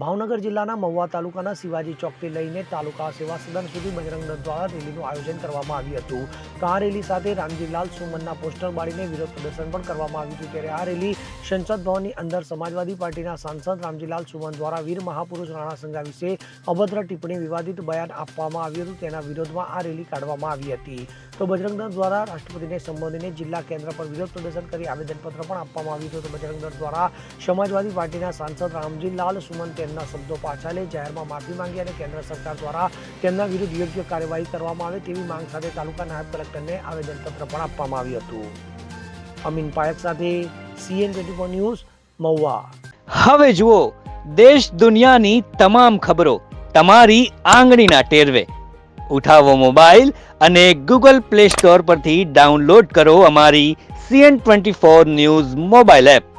ભાવનગર જિલ્લાના મહુવા તાલુકાના શિવાજી ચોકથી લઈને તાલુકા સેવા સદન સુધી બજરંગ દળ દ્વારા રેલીનું આયોજન કરવામાં આવ્યું હતું। તો આ રેલી સાથે રામજીલાલ સુમનના પોસ્ટર બાળીને વિરોધ પ્રદર્શન પણ કરવામાં આવ્યું હતું। ત્યારે આ રેલી સંસદ ભવનની અંદર સમાજવાદી પાર્ટીના સાંસદ રામજીલાલ સુમન દ્વારા વીર મહાપુરુષ રાણા સંગા વિશે અભદ્ર ટિપ્પણી વિવાદિત બયાન આપવામાં આવ્યું હતું, તેના વિરોધમાં આ રેલી કાઢવામાં આવી હતી। તો બજરંગ દળ દ્વારા રાષ્ટ્રપતિને સંબોધીને જિલ્લા કેન્દ્ર પર વિરોધ પ્રદર્શન કરી આવેદનપત્ર પણ આપવામાં આવ્યું હતું। તો બજરંગ દળ દ્વારા સમાજવાદી પાર્ટીના સાંસદ રામજીલાલ સુમન તેમના શબ્દો પાછા લે, જાહેરમાં માફી માંગી અને કેન્દ્ર સરકાર દ્વારા તેમના વિરુદ્ધ યોગ્ય કાર્યવાહી કરવામાં આવે તેવી માંગ સાથે તાલુકા નાયબ કલેક્ટરને આવેદનપત્ર પણ આપવામાં આવ્યું હતું। અમીન પાયક સાથે CN24 ન્યૂઝ મહુવા। હવે જુઓ દેશ દુનિયાની તમામ ખબરો તમારી આંગળીના ટેરવે। ઉઠાવો મોબાઈલ અને ગૂગલ પ્લે સ્ટોર પરથી ડાઉનલોડ કરો અમારી CN24 ન્યૂઝ મોબાઈલ એપ।